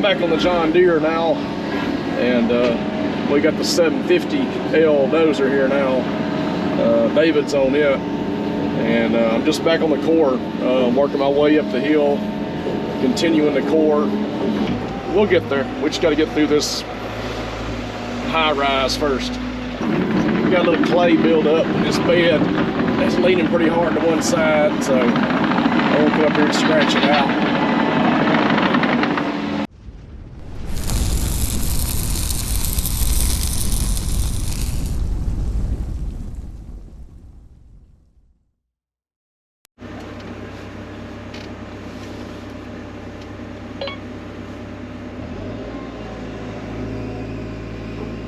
I'm back on the John Deere now, and we got the 750L Dozer here now. David's on it, and I'm just back on the core, working my way up the hill, continuing the core. We'll get there. We just got to get through this high rise first. We got a little clay build up in this bed. It's leaning pretty hard to one side, so I won't come up here and scratch it out.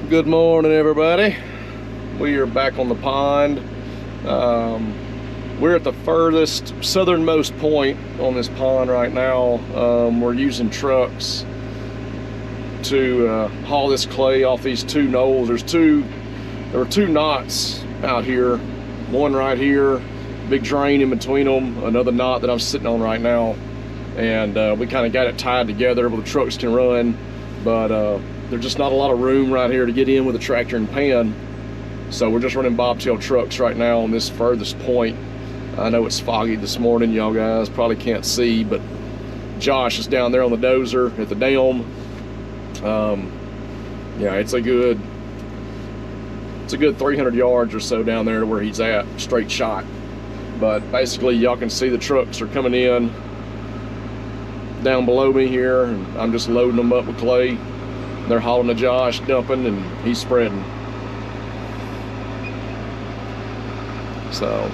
Good morning, everybody. We are back on the pond. We're at the furthest southernmost point on this pond right now. We're using trucks to haul this clay off these two knolls. There were two knots out here, one right here, big drain in between them, another knot that I'm sitting on right now, and we kind of got it tied together where the trucks can run, but there's just not a lot of room right here to get in with a tractor and pan. So we're just running bobtail trucks right now on this furthest point. I know it's foggy this morning, y'all guys probably can't see, but Josh is down there on the Dozer at the dam. Yeah, it's a good 300 yards or so down there to where he's at, straight shot. But basically y'all can see the trucks are coming in down below me here, and I'm just loading them up with clay. They're hauling to Josh, dumping, and he's spreading. So,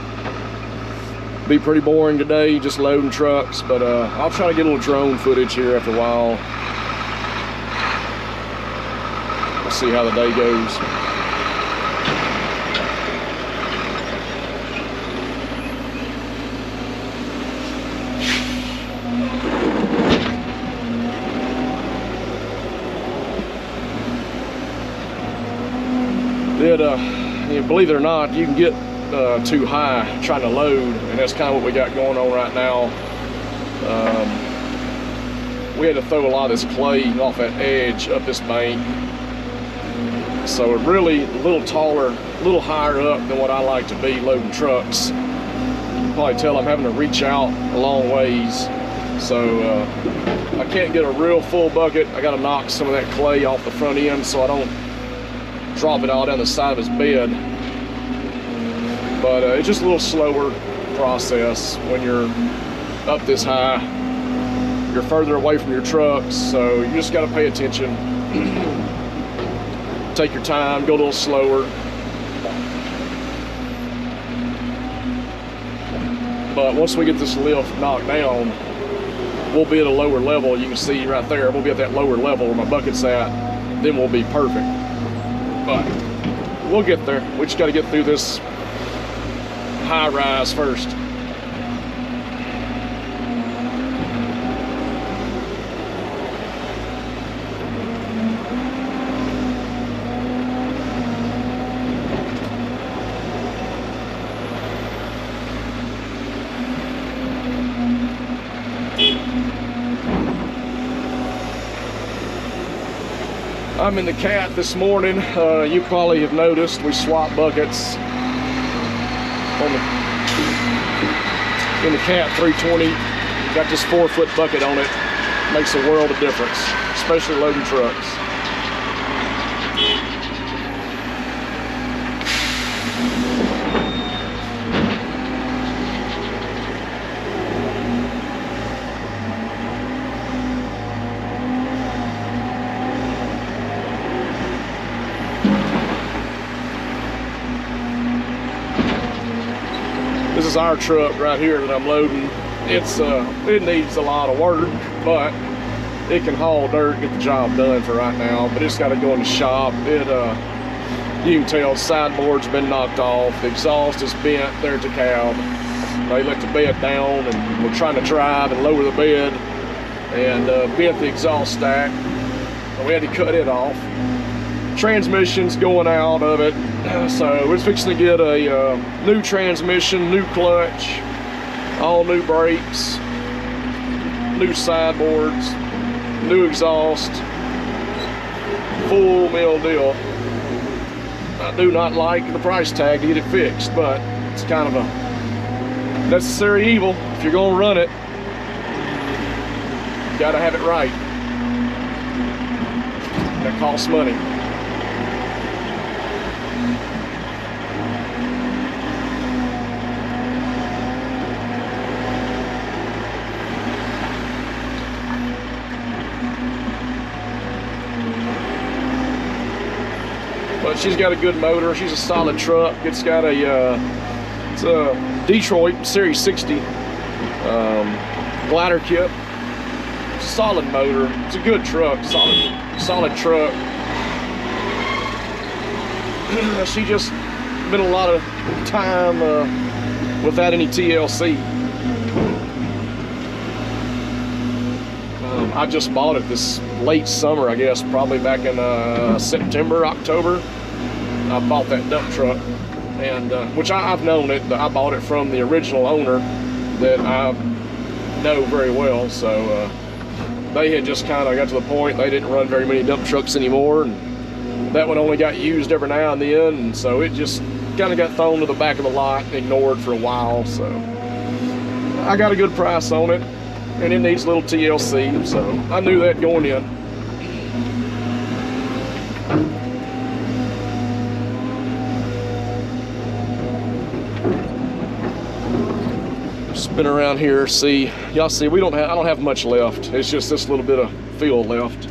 be pretty boring today, just loading trucks, but I'll try to get a little drone footage here after a while. We'll see how the day goes. Believe it or not, you can get too high trying to load, and that's kind of what we got going on right now. We had to throw a lot of this clay off that edge up this bank, so we're really a little taller, a little higher up than what I like to be loading trucks. You can probably tell I'm having to reach out a long ways, so I can't get a real full bucket. I got to knock some of that clay off the front end so I don't drop it all down the side of his bed. But it's just a little slower process when you're up this high. You're further away from your trucks, so you just got to pay attention. Take your time, go a little slower. But once we get this lift knocked down, we'll be at a lower level. You can see right there, we'll be at that lower level where my bucket's at. Then we'll be perfect. But we'll get there. We just got to get through this high rise first. I'm in the cat this morning. You probably have noticed we swap buckets in the cat 320. Got this 4-foot bucket on it. Makes a world of difference, especially loading trucks. This is our truck right here that I'm loading. It needs a lot of work, but it can haul dirt and get the job done for right now. But it's got to go in the shop. You can tell the sideboard's been knocked off. The exhaust is bent there at the cab. They let the bed down, and we're trying to drive and lower the bed, and bent the exhaust stack. So we had to cut it off. Transmission's going out of it, so we're fixing to get a new transmission, new clutch, all new brakes, new sideboards, new exhaust, full mill deal. I do not like the price tag to get it fixed, but it's kind of a necessary evil. If you're gonna run it, you gotta have it right. That costs money. But she's got a good motor. She's a solid truck. It's got it's a Detroit Series 60 glider kit. Solid motor. It's a good truck. Solid truck. She just been a lot of time without any TLC. I just bought it this late summer, I guess, probably back in September, October. I bought that dump truck, and which I've known it. I bought it from the original owner that I know very well. So they had just kind of got to the point they didn't run very many dump trucks anymore, and that one only got used every now and then, and so it just kind of got thrown to the back of the lot and ignored for a while. So I got a good price on it, and it needs a little TLC, so I knew that going in. Spin around here, see, y'all see, I don't have much left. It's just this little bit of field left.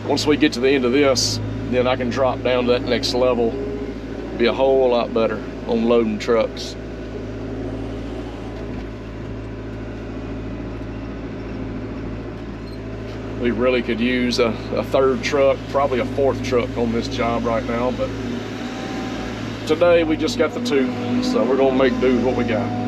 Once we get to the end of this, then I can drop down to that next level. Be a whole lot better on loading trucks. We really could use a third truck, probably a fourth truck on this job right now, but today we just got the two, so we're gonna make do with what we got.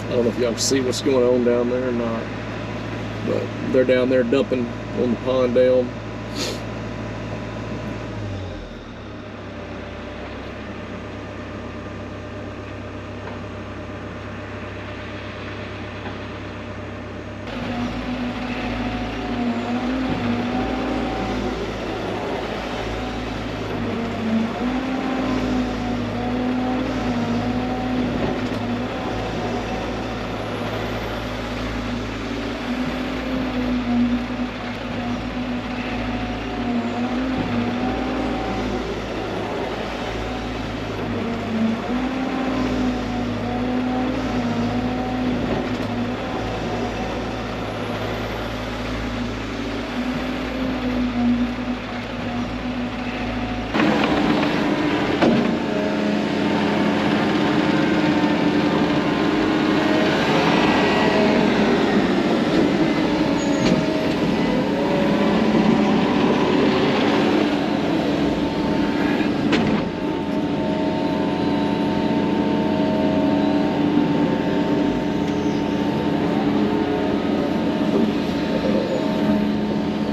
I don't know if y'all see what's going on down there or not, but they're down there dumping on the pond down.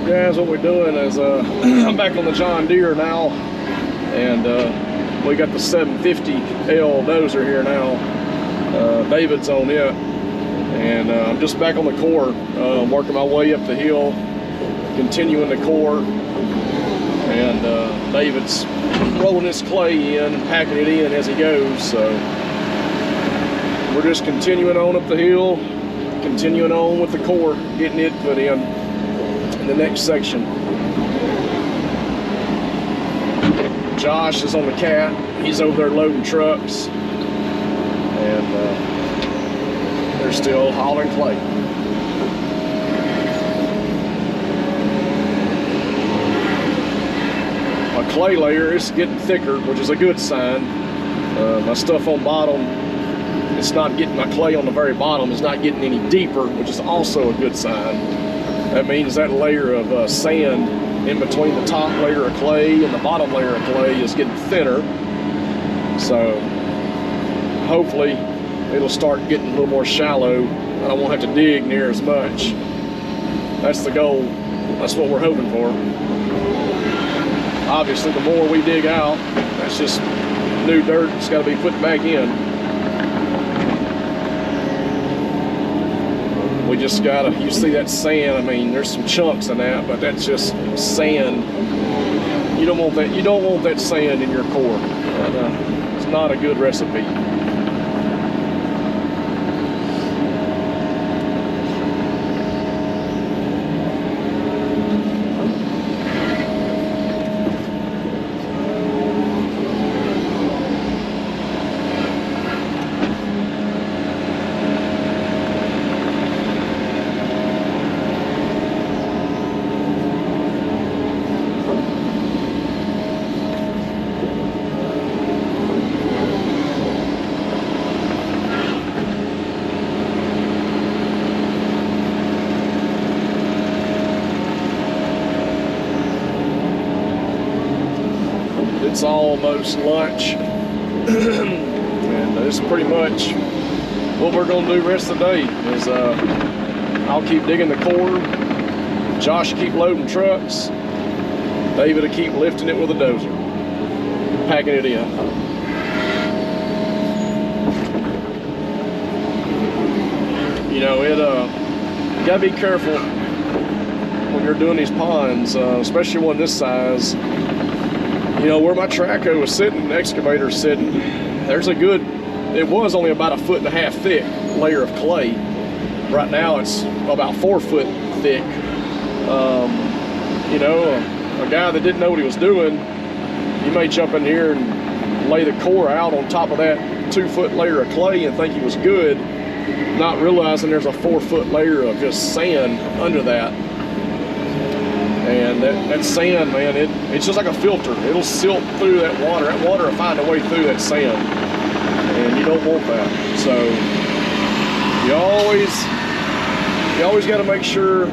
Guys, what we're doing is I'm back on the John Deere now, and we got the 750L Dozer here now. David's on it, and I'm just back on the core, working my way up the hill, continuing the core, and David's rolling this clay in and packing it in as he goes. So we're just continuing on up the hill, continuing on with the core, getting it put in the next section. Josh is on the cat. He's over there loading trucks. And they're still hauling clay. My clay layer is getting thicker, which is a good sign. My stuff on bottom, it's not getting, my clay on the very bottom is not getting any deeper, which is also a good sign. That means that layer of sand in between the top layer of clay and the bottom layer of clay is getting thinner. So hopefully it'll start getting a little more shallow and I won't have to dig near as much. That's the goal. That's what we're hoping for. Obviously, the more we dig out, that's just new dirt that's got to be put back in. We just gotta, you see that sand, I mean, there's some chunks in that, but that's just sand. You don't want that sand in your core. It's not a good recipe. It's almost lunch, and this is pretty much what we're going to do the rest of the day. Is I'll keep digging the core, Josh will keep loading trucks, David will keep lifting it with a dozer, packing it in. You know, you gotta be careful when you're doing these ponds, especially one this size. You know, where my trackhoe was sitting, the excavator's sitting, there's a good, it was only about 1.5 foot thick layer of clay. Right now it's about 4 foot thick. You know, a guy that didn't know what he was doing, he may jump in here and lay the core out on top of that 2 foot layer of clay and think he was good, not realizing there's a 4 foot layer of just sand under that. And that sand, man, it's just like a filter. It'll silt through that water. That water will find a way through that sand. And you don't want that. So you always got to make sure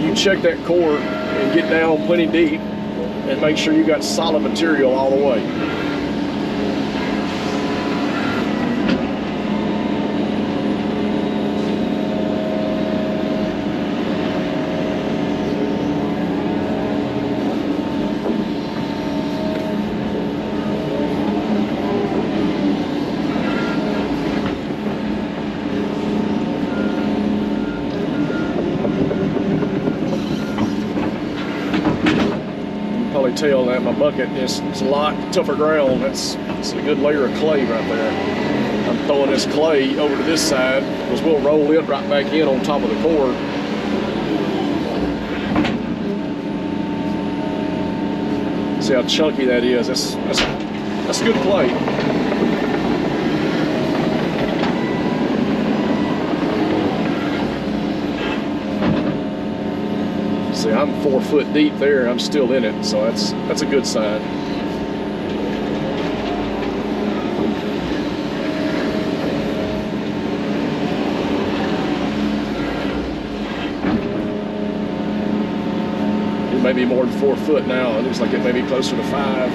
you check that core and get down plenty deep and make sure you got solid material all the way. Tell that my bucket is a lot tougher ground. It's a good layer of clay right there. I'm throwing this clay over to this side because we'll roll it right back in on top of the core. See how chunky that is. That's good clay. See, I'm 4 foot deep there, I'm still in it, so that's a good sign. It may be more than 4 foot now. It looks like it may be closer to 5.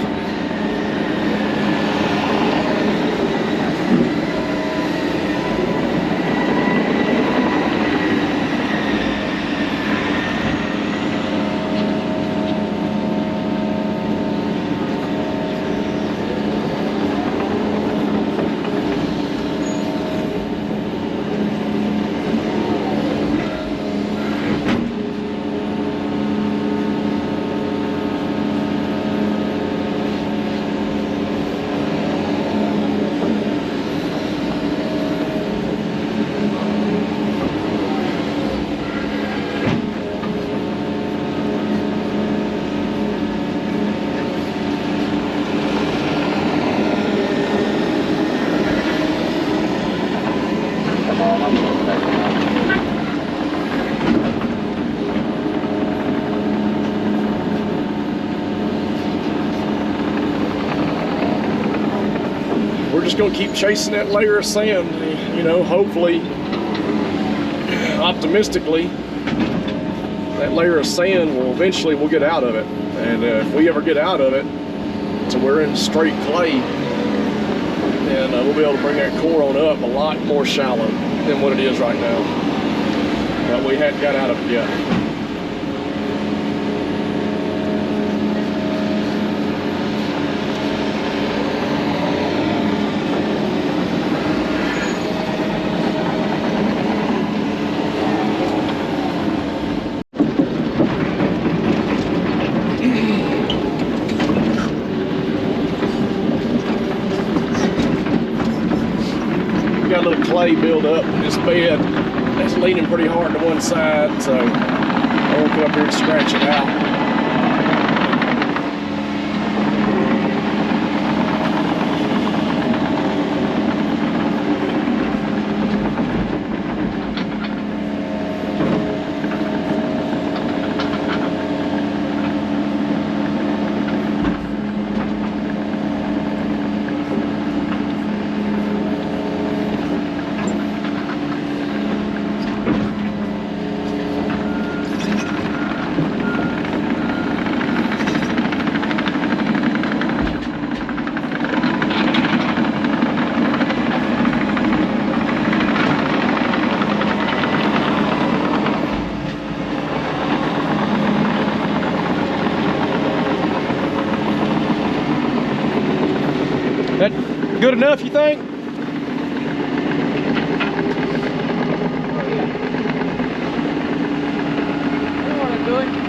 we're just going to keep chasing that layer of sand. You know, hopefully, optimistically, that layer of sand will eventually we'll get out of it. And if we ever get out of it, so we're in straight clay, then we'll be able to bring that core on up a lot more shallow than what it is right now. But we hadn't got out of it yet. Got a little clay build up in this bed that's leaning pretty hard to one side, so I'll come up here and scratch it out. That good enough, you think? You want to do it?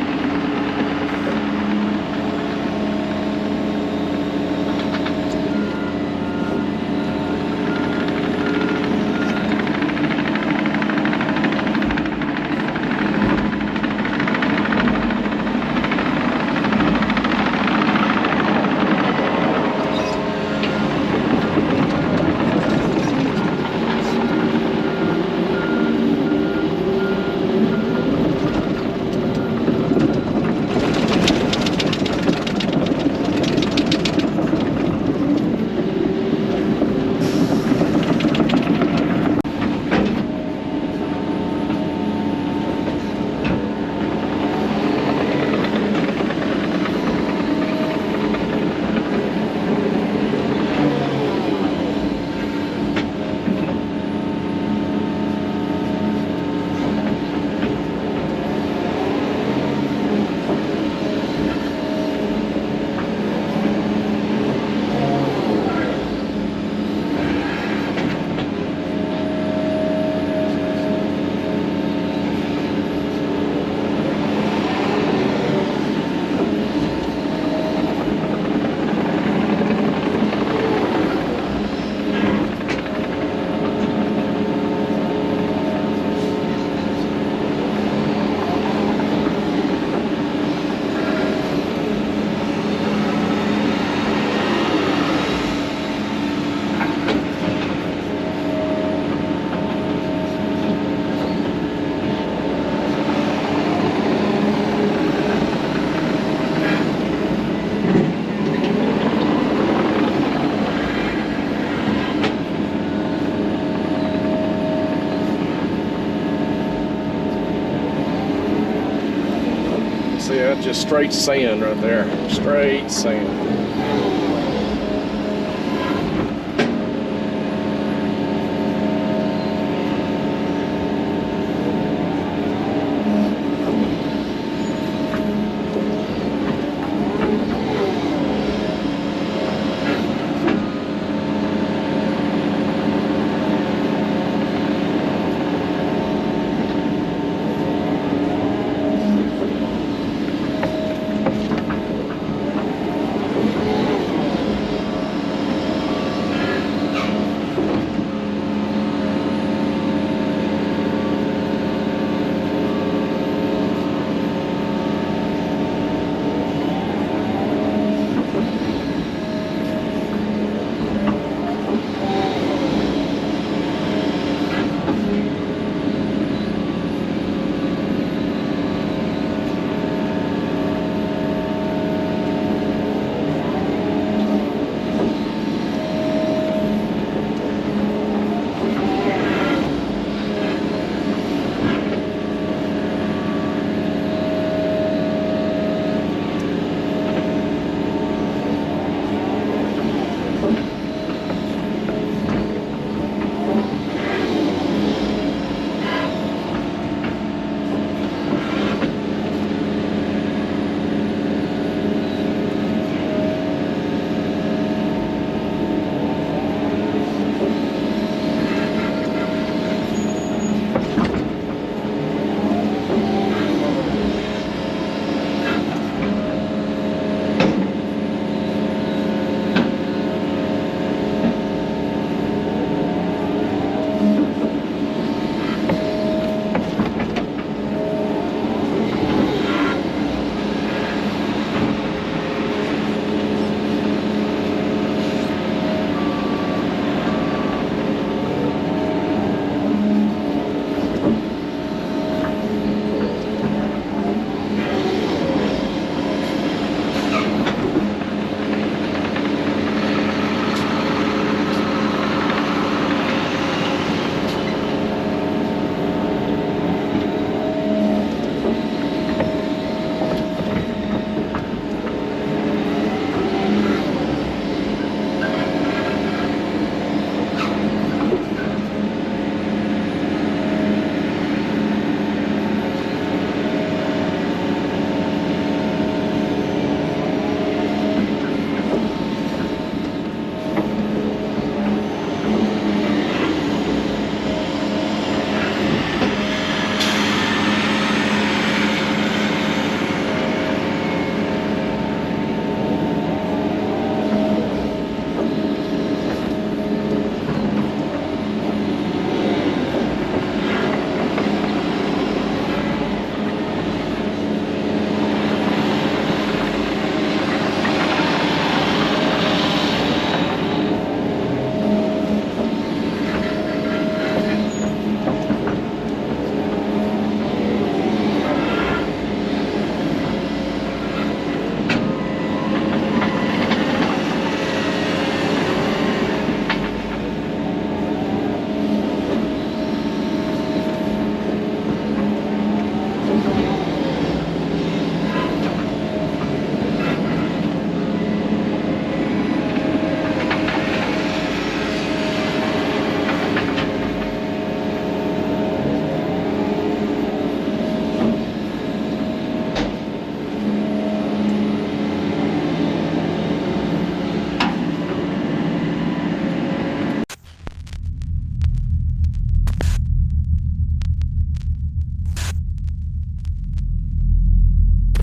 See, that's just straight sand right there. Straight sand.